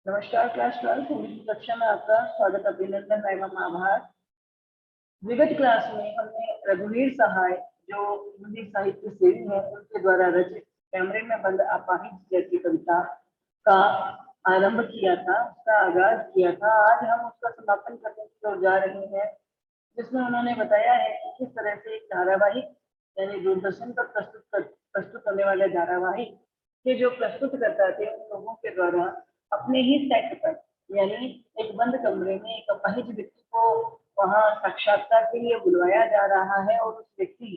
नमस्कार क्लास 12 हिंदी की कक्षा में आपका स्वागत अभिनंदन एवं आभार। विगत क्लास में हमने रघुवीर सहाय जो हिंदी साहित्य सेवी है उनके द्वारा रचित कैमरे में बंद अपाहिज जैसी कविता का आरंभ किया था, उसका आगाज किया था। आज हम उसका समापन करने की ओर जा रहे हैं, जिसमें उन्होंने बताया है कि किस तरह से एक धारावाहिक यानी दूरदर्शन पर प्रस्तुत होने वाले धारावाहिक के जो प्रस्तुतकर्ता थे उन लोगों के द्वारा अपने ही सेट पर यानी एक बंद कमरे में एक अपाहिज व्यक्ति को वहां साक्षात्कार के लिए बुलवाया जा रहा है और उस व्यक्ति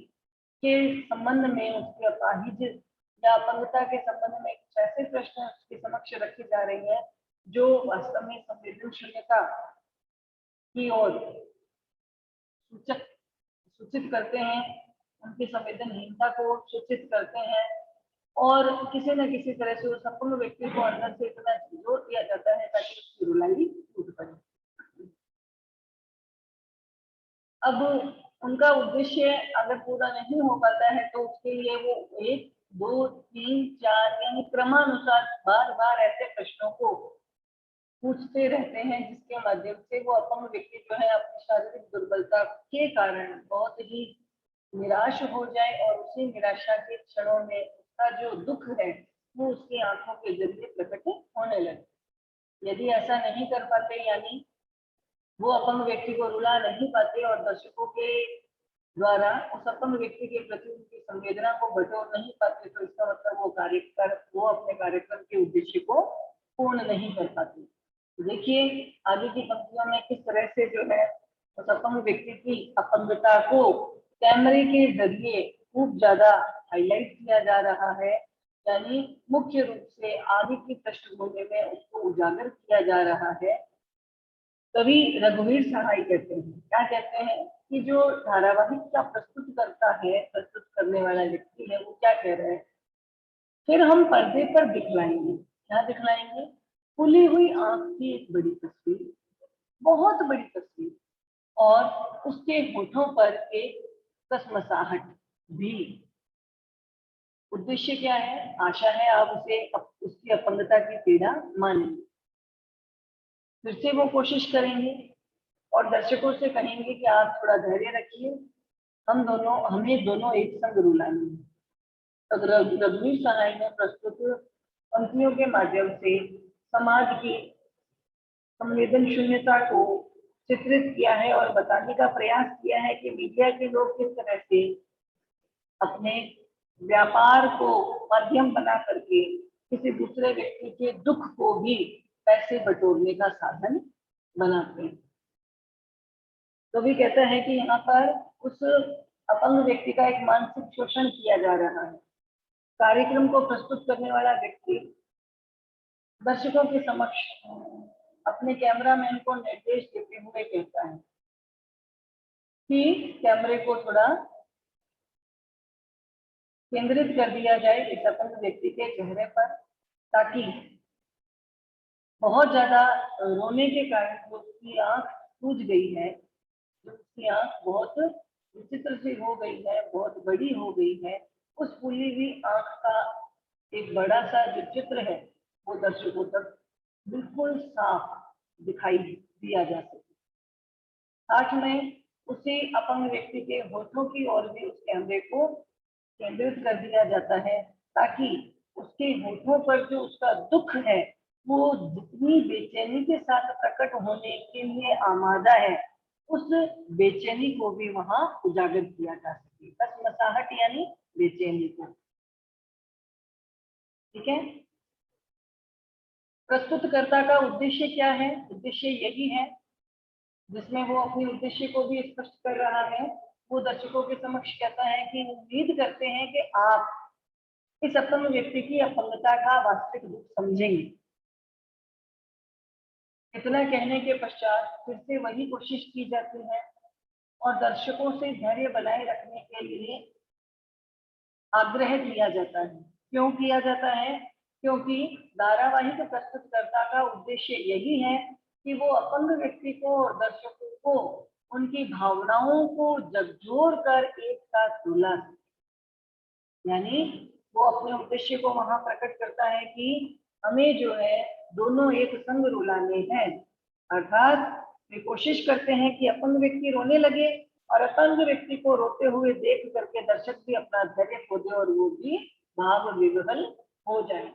के संबंध में, उसके अपाहिज या अपंगता के संबंध में कुछ ऐसे प्रश्न उसके समक्ष रखे जा रहे हैं जो वास्तव में संवेदनशीलता की ओर सूचित करते हैं, उनकी संवेदनहीनता को सूचित करते हैं और किसी न किसी तरह से उस अपूर्ण व्यक्ति को अंदर से इतना जोर दिया जाता है ताकि उसकी रुलाई टूट पड़े। अब उनका उद्देश्य अगर पूरा नहीं हो पाता है तो उसके लिए वो 1, 2, 3, 4 यानी क्रमानुसार बार बार ऐसे प्रश्नों को पूछते रहते हैं जिसके माध्यम से वो अपंग व्यक्ति जो है अपनी शारीरिक दुर्बलता के कारण बहुत ही निराश हो जाए और उसी निराशा के क्षणों में उसका जो दुख है वो उसकी आंखों के जरिए प्रकट होने लगे। यदि ऐसा नहीं कर पाते यानी वो अपंग व्यक्ति को रुला नहीं पाते और दर्शकों के द्वारा उस अपंग व्यक्ति के प्रति उनकी संवेदना को बटोर नहीं पाते तो इसका मतलब वो अपने कार्यक्रम के उद्देश्य को पूर्ण नहीं कर पाते। देखिए आगे की पंक्तियों में किस तरह से जो है उस अपंग व्यक्ति की अपंगता को कैमरे के जरिए खूब ज्यादा हाईलाइट किया जा रहा है, यानी मुख्य रूप से आगे की पृष्ठभूमि में उसको उजागर किया जा रहा है। कवि रघुवीर सहाय कहते हैं, क्या कहते हैं कि जो धारावाहिक का प्रस्तुत करता है, प्रस्तुत करने वाला व्यक्ति है, वो क्या कह रहे हैं, फिर हम पर्दे पर दिखलाएंगे। क्या दिखलाएंगे? खुली हुई आंख की एक बड़ी तस्वीर, बहुत बड़ी तस्वीर, और उसके होठों पर एक कसमसाहट भी। उद्देश्य क्या है? आशा है आप उसे उसकी अपंगता की पीड़ा मानेंगे। फिर से वो कोशिश करेंगे और दर्शकों से कहेंगे कि आप थोड़ा धैर्य रखिए, हमें दोनों एक संग रुलाएंगे। तो रघुवीर सहाय ने प्रस्तुत पंक्तियों के माध्यम से समाज की संवेदन शून्यता को चित्रित किया है और बताने का प्रयास किया है कि मीडिया के लोग किस तरह से अपने व्यापार को माध्यम बना करके किसी दूसरे व्यक्ति के दुख को भी पैसे बटोरने का साधन बनाते हैं। तो भी कहता है कि यहाँ पर उस अपंग व्यक्ति का एक मानसिक शोषण किया जा रहा है। कार्यक्रम को प्रस्तुत करने वाला व्यक्ति दर्शकों के समक्ष अपने कैमरामैन को निर्देश देते हुए कहता है कि कैमरे को थोड़ा केंद्रित कर दिया जाए इस अपंग व्यक्ति के चेहरे पर, ताकि बहुत ज्यादा रोने के कारण जो उसकी आंख सूज गई है, जो उसकी आंख बहुत विचित्र सी हो गई है, बहुत बड़ी हो गई है, उस फूली हुई आंख का एक बड़ा सा जो चित्र है वो दर्शकों तक बिल्कुल साफ दिखाई दिया जा सके। साथ में उसी अपंग व्यक्ति के होठों की ओर भी उस कैमरे को केंद्रित कर दिया जाता है, ताकि उसके होठों पर जो उसका दुख है वो जितनी बेचैनी के साथ प्रकट होने के लिए आमादा है, उस बेचैनी को भी वहां उजागर किया जा सके। बस मसाहट यानी बेचैनी को। ठीक है, प्रस्तुतकर्ता का उद्देश्य क्या है? उद्देश्य यही है जिसमें वो अपने उद्देश्य को भी स्पष्ट कर रहा है। वो दर्शकों के समक्ष कहता है कि उम्मीद करते हैं कि आप इस अपंग व्यक्ति की अपंगता का वास्तविक दुख समझेंगे। इतना कहने के पश्चात फिर से वही कोशिश की जाती है और दर्शकों से धैर्य बनाए रखने के लिए आग्रह किया जाता है। क्यों किया जाता है? क्योंकि धारावाहिक प्रस्तुतकर्ता का उद्देश्य यही है कि वो अपंग व्यक्ति को और दर्शकों को उनकी भावनाओं को झकझोर कर एक साथ रुला सके। यानी वो अपने उद्देश्य को वहां प्रकट करता है कि हमें जो है दोनों एक संग रुलाने हैं। अर्थात वे कोशिश करते हैं कि अपंग व्यक्ति रोने लगे और अपंग व्यक्ति को रोते हुए देख करके दर्शक भी अपना धैर्य खो दे और वो भी भाव विह्वल हो जाए।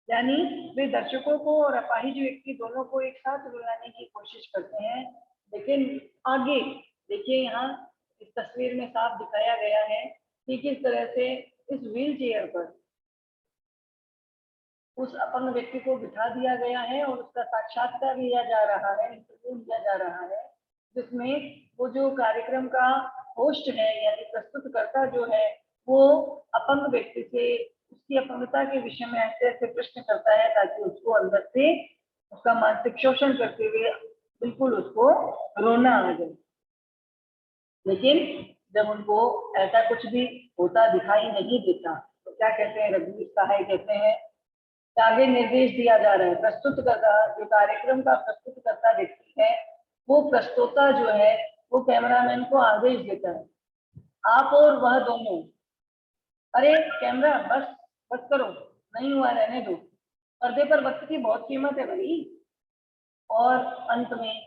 यानी वे दर्शकों को और अपाहिज व्यक्ति दोनों को एक साथ रुलाने की कोशिश करते हैं। लेकिन आगे देखिए, यहाँ इस तस्वीर में साफ दिखाया गया है कि किस तरह से इस व्हील चेयर पर उस अपंग व्यक्ति को बिठा दिया गया है और उसका साक्षात्कार लिया जा रहा है, इंटरव्यू लिया जा रहा है, जिसमें वो जो कार्यक्रम का होस्ट है यानी प्रस्तुतकर्ता जो है वो अपंग व्यक्ति से उसकी अपंगता के विषय में ऐसे ऐसे प्रश्न करता है ताकि उसको अंदर से उसका मानसिक शोषण करते हुए बिल्कुल उसको रोना आ जाए। लेकिन जब उनको ऐसा कुछ भी होता दिखाई नहीं देता तो क्या कहते हैं, रघुवीर सहाय कहते हैं, आगे निर्देश दिया जा रहा है। प्रस्तुतकर्ता जो कार्यक्रम का प्रस्तुतकर्ता व्यक्ति है वो प्रस्तोता जो है वो कैमरामैन को आदेश देता है, आप और वह दोनों, अरे कैमरा बस बस करो, नहीं हुआ रहने दो, पर्दे पर वक्त की बहुत कीमत है भाई। और अंत में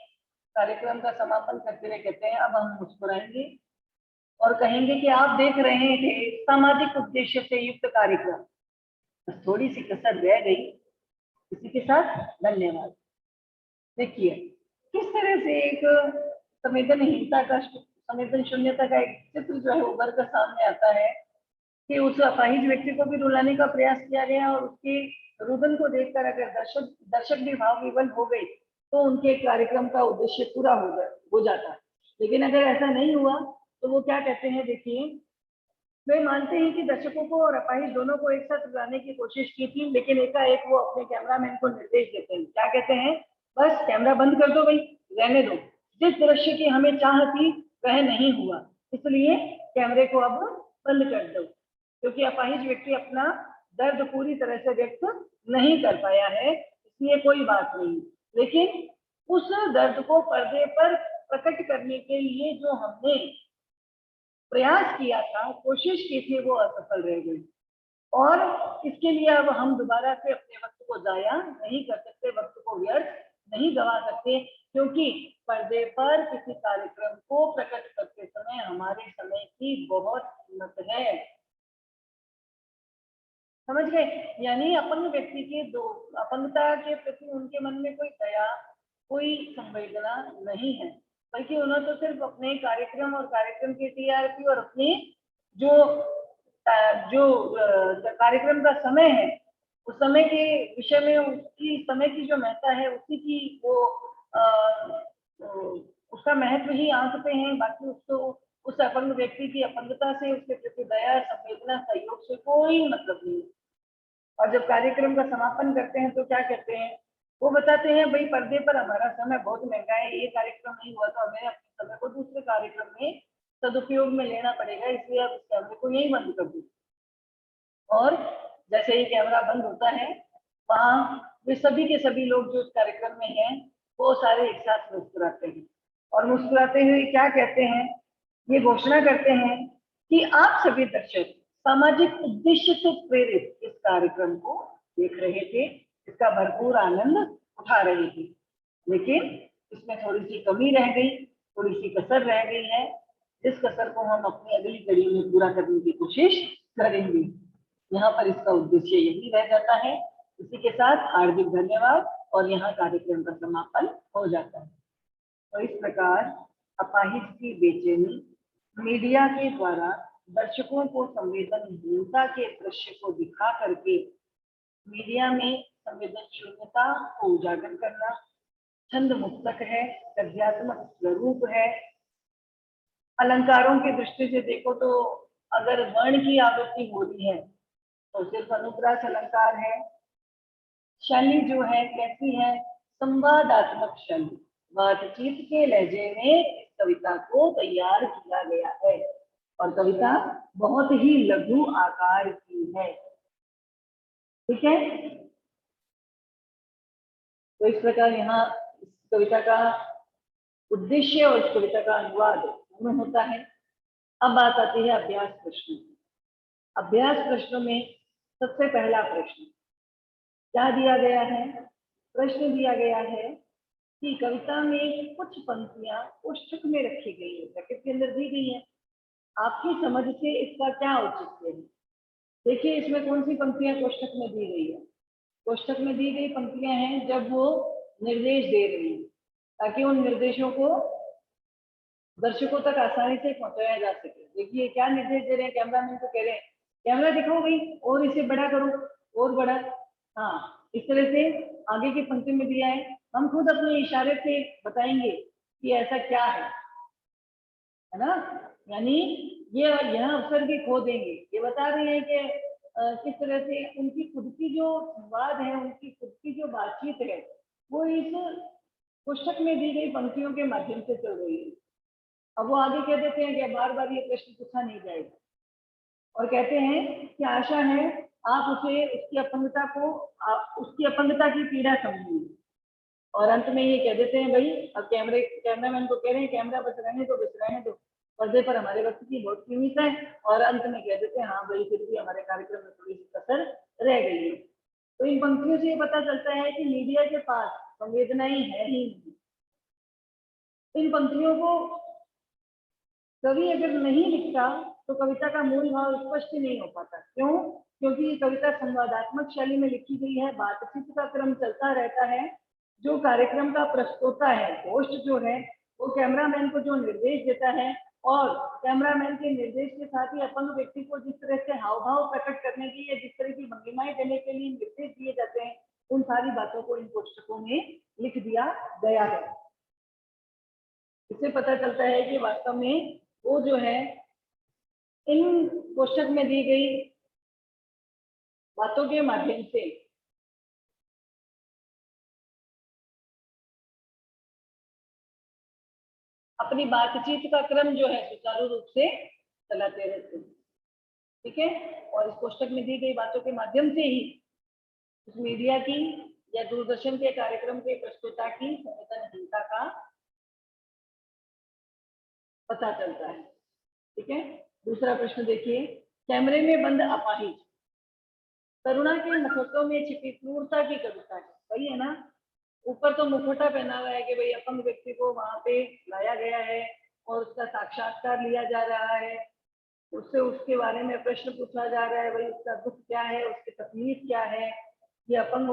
कार्यक्रम का समापन करते हुए कहते हैं, अब हम मुस्कुराएंगे और कहेंगे कि आप देख रहे थे सामाजिक उद्देश्य से युक्त कार्यक्रम। बस थोड़ी सी कसर रह गई, इसी के साथ धन्यवाद। देखिए किस तरह से एक संवेदनहीनता का, संवेदन शून्यता का एक चित्र जो है उभर कर सामने आता है कि उस अपाहिज व्यक्ति को भी रुलाने का प्रयास किया गया और उसके रुदन को देखकर अगर दर्शक भी भाव विवल हो गए तो उनके कार्यक्रम का उद्देश्य पूरा हो जाता। लेकिन अगर ऐसा नहीं हुआ तो वो क्या कहते हैं, देखिए वे मानते हैं कि दर्शकों को और अपाहिज दोनों को एक साथ रुलाने की कोशिश की थी, लेकिन एकाएक वो अपने कैमरामैन को निर्देश देते हैं, क्या कहते हैं, बस कैमरा बंद कर दो भाई, रहने दो, जिस दृश्य की हमें चाह थी वह नहीं हुआ, इसलिए कैमरे को अब बंद कर दो। क्योंकि अपाहिज व्यक्ति अपना दर्द पूरी तरह से व्यक्त नहीं कर पाया है, इसलिए कोई बात नहीं, लेकिन उस दर्द को पर्दे पर प्रकट करने के लिए जो हमने प्रयास किया था, कोशिश की थी, वो असफल रह गई और इसके लिए अब हम दोबारा से अपने वक्त को जाया नहीं कर सकते, वक्त को व्यर्थ नहीं गवा सकते, क्योंकि पर्दे पर किसी कार्यक्रम को प्रकट करते समय हमारे समय की बहुत कीमत है। समझ गए? यानी अपंग व्यक्ति के दो अपंगता के प्रति उनके मन में कोई दया, कोई संवेदना नहीं है, बल्कि उन्होंने तो सिर्फ अपने कार्यक्रम और कार्यक्रम के टीआरपी और अपनी जो कार्यक्रम का समय है उस समय के विषय में उसकी समय की जो महत्ता है उसी की वो उसका महत्व ही आंकते हैं। बाकी उसको उस अपंग व्यक्ति की अपंगता से, उसके प्रति दया, संवेदना, सहयोग से कोई मतलब नहीं। और जब कार्यक्रम का समापन करते हैं तो क्या कहते हैं, वो बताते हैं भाई पर्दे पर हमारा समय बहुत महंगा है, ये कार्यक्रम नहीं हुआ तो हमें अपने समय को दूसरे कार्यक्रम में सदुपयोग में लेना पड़ेगा, इसलिए आप इस कैमरे को यही बंद कर दीजिए। और जैसे ही कैमरा बंद होता है वहां वे सभी के सभी लोग जो इस कार्यक्रम में हैं वो सारे एक साथ मुस्कुराते हैं और मुस्कुराते हुए क्या कहते हैं, ये घोषणा करते हैं कि आप सभी दर्शक सामाजिक उद्देश्य से प्रेरित इस कार्यक्रम को देख रहे थे, इसका भरपूर आनंद उठा रहे थे, लेकिन इसमें थोड़ी सी कमी रह गई, थोड़ी सी कसर रह गई है, जिस कसर को हम अपनी अगली कड़ी में पूरा करने की कोशिश करेंगे। यहाँ पर इसका उद्देश्य यही रह जाता है। इसी के साथ हार्दिक धन्यवाद और यहाँ कार्यक्रम का समापन हो जाता है। तो इस प्रकार अपाहिज की बेचैनी मीडिया के द्वारा दर्शकों को संवेदनहीनता के दृश्य को दिखा करके मीडिया में संवेदनशीलता को उजागर करना छंद मुक्तक है, गद्यात्मक स्वरूप है। अलंकारों की दृष्टि से देखो तो अगर वर्ण की आवृत्ति हो रही है तो सिर्फ अनुप्रास अलंकार है। शैली जो है कैसी है, संवादात्मक शैली, बातचीत के लहजे में इस कविता को तैयार किया गया है और कविता बहुत ही लघु आकार की है। ठीक है, तो इस प्रकार यहाँ इस कविता का उद्देश्य और इस कविता का अनुवाद दोनों होता है। अब बात आती है अभ्यास प्रश्न। अभ्यास प्रश्नों में सबसे पहला प्रश्न, क्या दिया गया है? प्रश्न दिया गया है कि कविता में कुछ पंक्तियां कोष्ठक में रखी गई है, ब्रैकेट के अंदर दी गई है। आपकी समझ से इसका क्या औचित्य है? देखिए इसमें कौन सी पंक्तियां कोष्ठक में दी गई है। कोष्ठक में दी गई पंक्तियां हैं जब वो निर्देश दे रही है, ताकि उन निर्देशों को दर्शकों तक आसानी से पहुंचाया जा सके। देखिए क्या निर्देश दे रहे हैं, कैमरामैन को कह रहे हैं कैमरा दिखाओ भाई और इसे बड़ा करो और बड़ा। हाँ, इस तरह से आगे की पंक्ति में दिया है। हम खुद अपने इशारे से बताएंगे कि ऐसा क्या है ना। यानी ये यह अवसर भी खो देंगे। ये बता रहे हैं कि किस तरह से उनकी खुद की जो संवाद है, उनकी खुद की जो बातचीत है, वो इस पुस्तक में दी गई पंक्तियों के माध्यम से चल रही है। अब वो आगे कह देते हैं कि बार बार ये प्रश्न पूछा नहीं जाएगा, और कहते हैं कि आशा है आप उसे उसकी अपंगता की पीड़ा समझेंगे। और अंत में ये कह देते हैं भाई, अब कैमरामैन को कह रहे हैं कैमरा बस रहने दो, पर्दे पर हमारे वक्त की बहुत कीमत है। और अंत में कह देते हैं हाँ भाई फिर भी हमारे कार्यक्रम में थोड़ी सी कसर रह गई है। तो इन पंक्तियों से ये पता चलता है कि मीडिया के पास संवेदनाएं है ही नहीं। इन पंक्तियों को कवि अगर नहीं लिखता तो कविता का मूल भाव स्पष्ट नहीं हो पाता। क्यों? क्योंकि ये कविता संवादात्मक शैली में लिखी गई है, बातचीत का क्रम चलता रहता है। जो कार्यक्रम का प्रस्तोता है, होस्ट जो है, वो कैमरामैन को जो निर्देश देता है, और कैमरामैन के निर्देश के साथ ही अपंग व्यक्ति को जिस तरह से हाव भाव प्रकट करने की या जिस तरह की भंगिमाएं देने के लिए निर्देश दिए जाते हैं, उन सारी बातों को इन पुस्तकों में लिख दिया गया है। इससे पता चलता है कि वास्तव में वो जो है इन कोष्ठक में दी गई बातों के माध्यम से अपनी बातचीत का क्रम जो है सुचारू रूप से चलाते रहते हैं। ठीक है, और इस कोष्ठक में दी गई बातों के माध्यम से ही उस मीडिया की या दूरदर्शन के कार्यक्रम के प्रस्तुता की संवेदनहीनता का पता चलता है। ठीक है, दूसरा प्रश्न देखिए, कैमरे में बंद अपाहिज करुणा के मुखौटों में छिपी क्रूरता की कविता है। वही है ना, ऊपर तो मुखौटा पहना हुआ है कि भाई अपंग व्यक्ति को वहां पे लाया गया है और उसका साक्षात्कार लिया जा रहा है, उससे उसके बारे में प्रश्न पूछा जा रहा है, भाई उसका दुख क्या है, उसकी तकलीफ क्या है, ये अपंग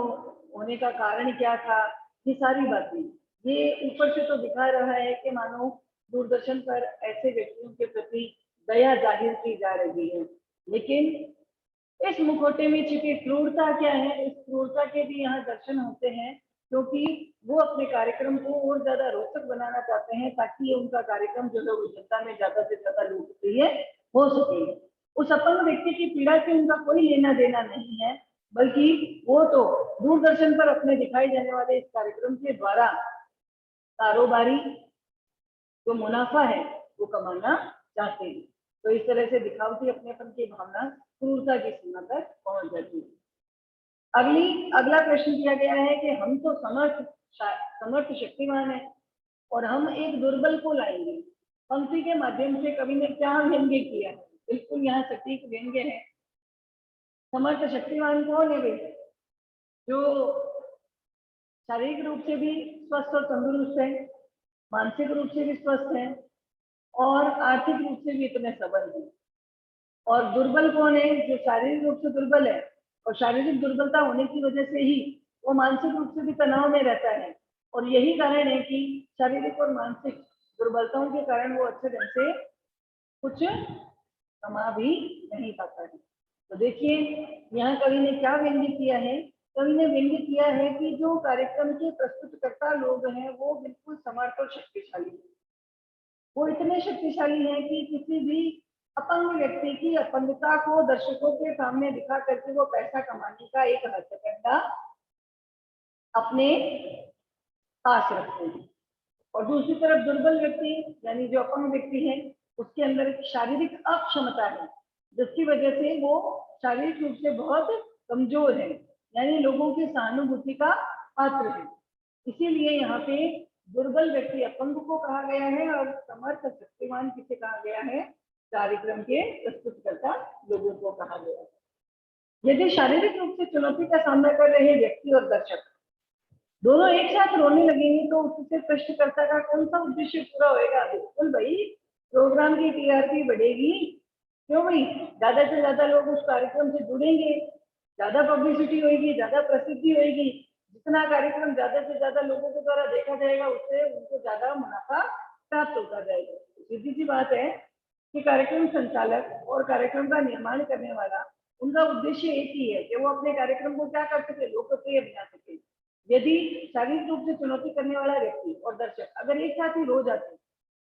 होने का कारण क्या था, ये सारी बातें ये ऊपर से तो दिखा रहा है कि मानो दूरदर्शन पर ऐसे व्यक्तियों के प्रति दया जाहिर की जा रही है। लेकिन इस मुखौटे में छिपी क्रूरता क्या है, इस क्रूरता के भी यहाँ दर्शन होते हैं, क्योंकि वो अपने कार्यक्रम को और ज्यादा रोचक बनाना चाहते हैं, ताकि उनका कार्यक्रम जो है वो जनता में ज्यादा से ज्यादा लोकप्रिय हो सके। उस अपंग व्यक्ति की पीड़ा से उनका कोई लेना देना नहीं है, बल्कि वो तो दूरदर्शन पर अपने दिखाई जाने वाले इस कार्यक्रम के द्वारा कारोबारी जो मुनाफा है वो कमाना चाहते हैं। तो इस तरह से दिखावटी अपनेपन की भावना क्रूरता की सीमा तक पहुंच जाती है। अगला प्रश्न किया गया है कि हम तो समर्थ शक्तिमान है और हम एक दुर्बल को लाएंगे। पंक्ति के माध्यम से कवि ने क्या व्यंग्य किया है? बिल्कुल यहाँ सटीक व्यंग्य है। समर्थ शक्तिमान कौन है भाई? जो शारीरिक रूप से भी स्वस्थ और तंदुरुस्त है, मानसिक रूप से भी स्वस्थ है और आर्थिक रूप से भी इतने सबल है। और दुर्बल कौन है? जो शारीरिक रूप से दुर्बल है, और शारीरिक दुर्बलता होने की वजह से ही वो मानसिक रूप से भी तनाव में रहता है। और यही कारण है कि शारीरिक और मानसिक दुर्बलताओं के कारण वो अच्छे ढंग से कुछ कमा भी नहीं पाता है। तो देखिए यहाँ कवि ने क्या व्यंग्य किया है। कवि ने व्यंग्य किया है कि जो कार्यक्रम के प्रस्तुतकर्ता लोग हैं वो बिल्कुल समर्थ और शक्तिशाली है। वो इतने शक्तिशाली हैं कि किसी भी अपंग व्यक्ति की अपंगता को दर्शकों के सामने दिखा करके वो पैसा कमाने का एक हथकंडा अपने पास रखते हैं। और दूसरी तरफ दुर्बल व्यक्ति यानी जो अपंग व्यक्ति है, उसके अंदर एक शारीरिक अक्षमता है, जिसकी वजह से वो शारीरिक रूप से बहुत कमजोर है, यानी लोगों की सहानुभूति का पात्र है। इसीलिए यहाँ पे दुर्बल व्यक्ति अपंग को कहा गया है और समर्थ शक्तिमान किसे कहा गया है? कार्यक्रम के प्रस्तुतकर्ता लोगों को कहा गया है। यदि शारीरिक रूप से चुनौती का सामना कर रहे व्यक्ति और दर्शक दोनों एक साथ रोने लगेंगे तो उससे प्रश्नकर्ता का कौन सा उद्देश्य पूरा होएगा? बिल्कुल भाई, प्रोग्राम की टीआरपी बढ़ेगी। क्यों भाई? ज्यादा से ज्यादा लोग उस कार्यक्रम से जुड़ेंगे, ज्यादा पब्लिसिटी होगी, ज्यादा प्रसिद्धि होगी। जितना कार्यक्रम ज्यादा से ज्यादा लोगों के द्वारा देखा जाएगा उससे उनको ज्यादा मुनाफा प्राप्त होता जाएगा। सीधी सी बात है कि कार्यक्रम संचालक और कार्यक्रम का निर्माण करने वाला, उनका उद्देश्य एक ही है कि वो अपने कार्यक्रम को क्या कर सके, लोकप्रिय बना सके। यदि शारीरिक रूप से चुनौती करने वाला व्यक्ति और दर्शक अगर एक साथ ही रो जाते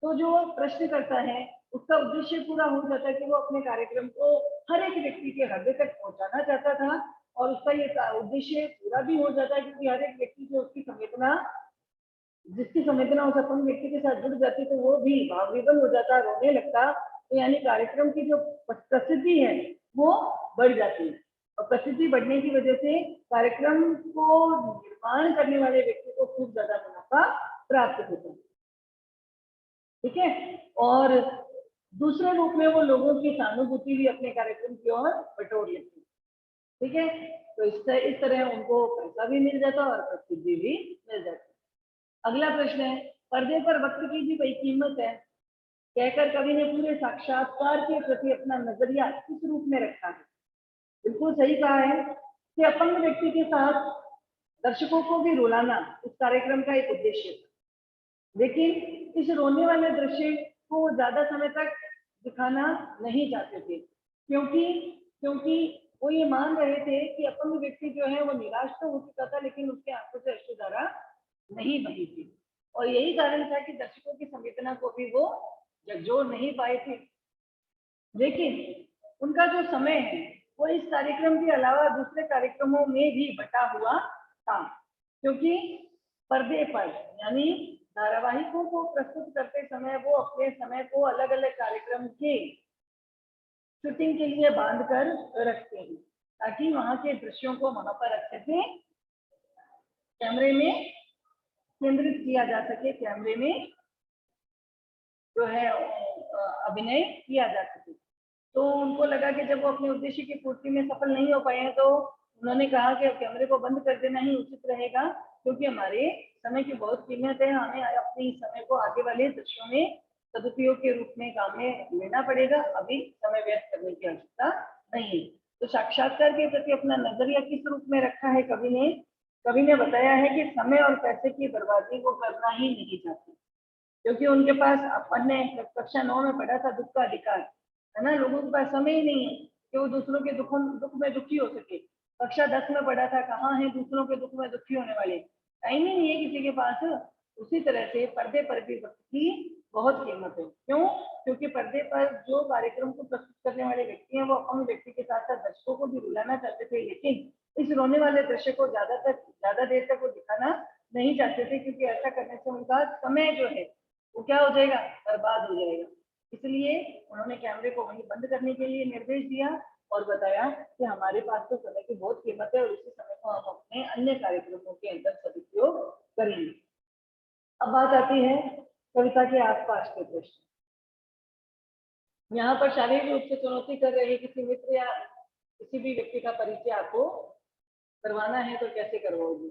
तो जो प्रश्न करता है उसका उद्देश्य पूरा हो जाता है कि वो अपने कार्यक्रम को हर एक व्यक्ति के हृदय तक पहुंचाना चाहता था, और उसका ये उद्देश्य पूरा भी हो जाता है क्योंकि हर एक व्यक्ति जो उसकी संवेदना, जिसकी संवेदना उस अपने व्यक्ति के साथ जुड़ जाती तो वो भी भावविभल हो जाता, रोने लगता। तो यानी कार्यक्रम की जो प्रसिद्धि है वो बढ़ जाती है, और प्रसिद्धि बढ़ने की वजह से कार्यक्रम को निर्माण करने वाले व्यक्ति को खूब ज्यादा मुनाफा प्राप्त होता है। ठीक है, और दूसरे रूप में वो लोगों की सहानुभूति भी अपने कार्यक्रम की ओर बटोर लेती है। ठीक है, तो इस तरह उनको पैसा भी मिल जाता और प्रसिद्धि भी मिल जाती। अगला प्रश्न है, पर्दे पर वक्त की भी कोई कीमत है, कहकर कवि ने पूरे साक्षात्कार के प्रति अपना नजरिया किस रूप में रखा है? बिल्कुल सही कहा है कि अपंग व्यक्ति के साथ दर्शकों को भी रुलाना इस कार्यक्रम का एक उद्देश्य था, लेकिन इस रोने वाले दृश्य को ज्यादा समय तक दिखाना नहीं चाहते थे, क्योंकि वो ये मान रहे थे कि अपंग व्यक्ति जो है वो निराश तो हो चुका था लेकिन उसके आंखों से अश्रुधारा नहीं बही थी, और यही कारण था कि दर्शकों की संवेदना को भी वो झकझोर नहीं पाए थे। लेकिन उनका जो समय है वो इस कार्यक्रम के अलावा दूसरे कार्यक्रमों में भी बटा हुआ था, क्योंकि पर्दे पर यानी धारावाहिकों को प्रस्तुत करते समय वो अपने समय को अलग अलग कार्यक्रम के शूटिंग के लिए बांध कर रखते हैं ताकि वहां के दृश्यों को वहां पर अच्छे से कैमरे में केंद्रित किया जा सके, कैमरे में जो है अभिनय किया जा सके। तो उनको लगा कि जब वो अपने उद्देश्य की पूर्ति में सफल नहीं हो पाए हैं तो उन्होंने कहा कि अब कैमरे को बंद कर देना ही उचित रहेगा, क्योंकि हमारे समय की बहुत कीमत है, हमें अपने समय को आगे वाले दृश्यों में सदुपयोग के रूप में काम में लेना पड़ेगा, अभी समय व्यस्त करने की आवश्यकता नहीं है। तो साक्षात्कार के प्रति अपना नजरिया किस रूप में रखा है कवि ने बताया है कि समय और पैसे की बर्बादी वो करना ही नहीं चाहते, क्योंकि उनके पास अपन ने कक्षा 9 में पढ़ा था दुख का अधिकार है ना, लोगों के पास समय ही नहीं है कि वो दूसरों के दुख में दुखी हो सके। कक्षा 10 में पढ़ा था कहाँ है दूसरों के दुख में दुखी होने वाले, टाइम ही नहीं है किसी के पास। उसी तरह से पर्दे पर भी वक्त की बहुत कीमत है। क्यों? क्योंकि पर्दे पर जो कार्यक्रम को प्रस्तुत करने वाले व्यक्ति हैं वो अपने व्यक्ति के साथ साथ दर्शकों को भी रुलाना चाहते थे, लेकिन इस रोने वाले दृश्य को ज्यादा देर तक वो दिखाना नहीं चाहते थे, क्योंकि ऐसा करने से उनका समय जो है वो क्या हो जाएगा, बर्बाद हो जाएगा। इसलिए उन्होंने कैमरे को वहीं बंद करने के लिए निर्देश दिया और बताया कि हमारे पास तो समय की बहुत कीमत है और इसी समय को हम अपने अन्य कार्यक्रमों के अंदर सदुपयोग करेंगे। अब बात आती है कविता के आसपास के प्रश्न। यहाँ पर शारीरिक रूप से चुनौती कर रहे किसी मित्र या किसी भी व्यक्ति का परिचय आपको करवाना है तो कैसे करवाओगे?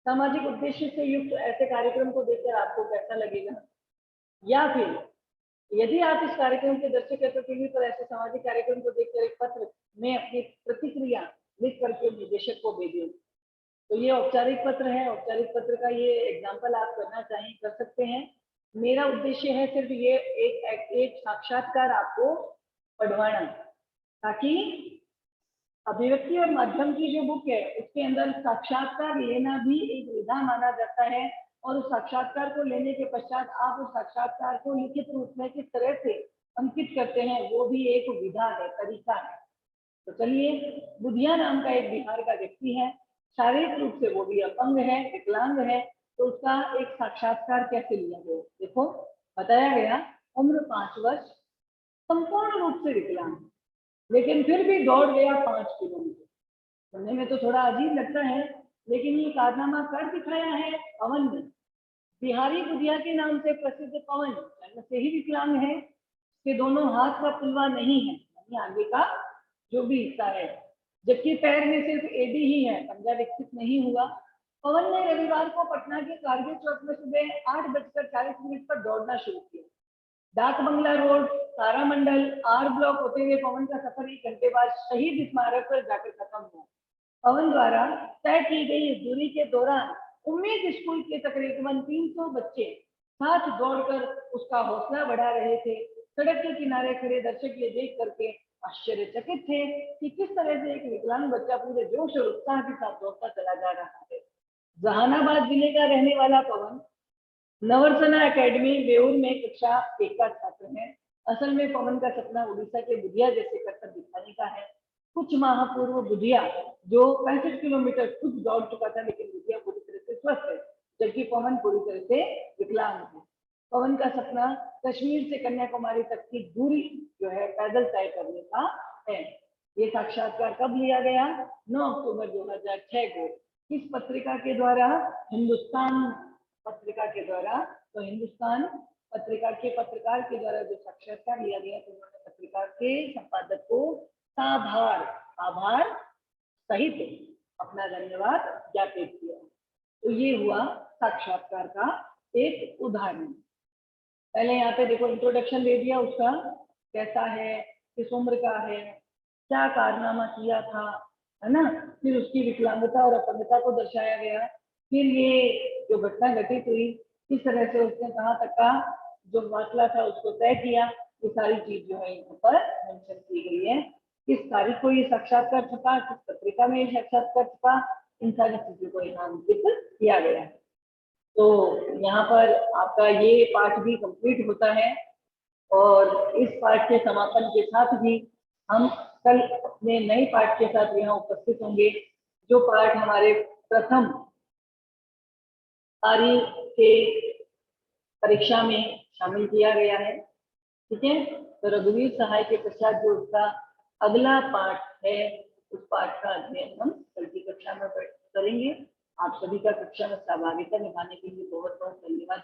सामाजिक उद्देश्य से युक्त ऐसे कार्यक्रम को देखकर आपको कैसा लगेगा? या फिर यदि आप इस कार्यक्रम के दर्शक हैं तो टीवी पर ऐसे सामाजिक कार्यक्रम को देखकर एक पत्र में अपनी प्रतिक्रिया लिख करके निदेशक को भेजें। तो ये औपचारिक पत्र है, औपचारिक पत्र का ये एग्जाम्पल आप करना चाहें कर सकते हैं। मेरा उद्देश्य है सिर्फ ये एक साक्षात्कार आपको पढ़वाना, ताकि अभिव्यक्ति और माध्यम की जो बुक है उसके अंदर साक्षात्कार लेना भी एक विधा माना जाता है, और उस साक्षात्कार को लेने के पश्चात आप उस साक्षात्कार को लिखित रूप में किस तरह से अंकित करते हैं वो भी एक विधा है, तरीका है। तो चलिए, बुधिया नाम का एक बिहार का व्यक्ति है, शारीरिक रूप से वो भी अपंग है, विकलांग है, तो उसका एक साक्षात्कार कैसे लिया गया? देखो, बताया गया उम्र 5 वर्ष, संपूर्ण रूप से विकलांग, लेकिन फिर भी दौड़ गया 5 किलोमीटर। सुनने में तो थोड़ा अजीब लगता है, लेकिन ये कारनामा कर दिखाया है पवन ने। बिहारी बुधिया के नाम से प्रसिद्ध पवन जन्म से ही विकलांग है, उसके दोनों हाथ का पुलवा नहीं है, यानी आगे का जो भी हिस्सा है जबकि पैर में सिर्फ एडी ही है, पंजा विकसित नहीं हुआ। पवन ने रविवार को पटना के कारगिल चौक में सुबह 8:40 पर दौड़ना शुरू किया। डाक बंगला रोड, तारामंडल, आर ब्लॉक होते हुए पवन का सफर 1 घंटे बाद शहीद स्मारक पर जाकर खत्म हुआ। पवन द्वारा तय की गई इस दूरी के दौरान उम्मीद स्कूल के तकरीबन 300 बच्चे साथ दौड़कर उसका हौसला बढ़ा रहे थे। सड़क के किनारे खड़े दर्शक ये देख करके आश्चर्यचकित थे कि किस तरह से एक विकलांग बच्चा पूरे जोश और उत्साह के साथ दौड़ता चला जा रहा है। जहानाबाद जिले का रहने वाला पवन नवरसना एकेडमी बेउर में कक्षा 1 का छात्र है। असल में पवन का सपना उड़ीसा के बुधिया जैसे करतब दिखाने का है। कुछ माह पूर्व बुधिया जो 65 किलोमीटर खुद दौड़ चुका था, लेकिन बुधिया पूरी तरह से स्वस्थ है, जबकि पवन पूरी तरह से विकलांग है। पवन का सपना कश्मीर से कन्याकुमारी तक की दूरी जो है पैदल तय करने का है। ये साक्षात्कार कब लिया गया? 9 अक्टूबर 2006 को। किस पत्रिका के द्वारा? हिंदुस्तान पत्रिका के द्वारा। तो हिंदुस्तान पत्रिका के पत्रकार के द्वारा जो साक्षात्कार लिया गया, तो उन्होंने पत्रिका के संपादक को आभार सहित अपना धन्यवाद ज्ञापित किया। तो ये हुआ साक्षात्कार का एक उदाहरण। पहले यहाँ पे देखो इंट्रोडक्शन दे दिया उसका, कैसा है, किस उम्र का है, क्या कारनामा किया था, है ना। फिर उसकी विकलांगता और अपंगता को दर्शाया गया। फिर ये जो घटना घटित हुई, किस तरह से उसने कहाँ तक का जो फासला था उसको तय किया, ये सारी चीज जो है यहाँ पर मेंशन की गई है। किस तारीख को ये साक्षात्कार छपा, किस पत्रिका में ये साक्षात्कार छपा, इन सारी चीजों को यहाँ अंकित किया गया है। तो यहाँ पर आपका ये पाठ भी कंप्लीट होता है और इस पाठ के समापन के साथ भी हम कल अपने नए पाठ के साथ यहाँ उपस्थित होंगे, जो पाठ हमारे प्रथम तारीख के परीक्षा में शामिल किया गया है। ठीक है, तो रघुवीर सहाय के पश्चात जो उसका अगला पाठ है, उस पाठ का अध्ययन हम कल की कक्षा में करेंगे। आप सभी का कक्षा में सहभागिता निभाने के लिए बहुत बहुत धन्यवाद।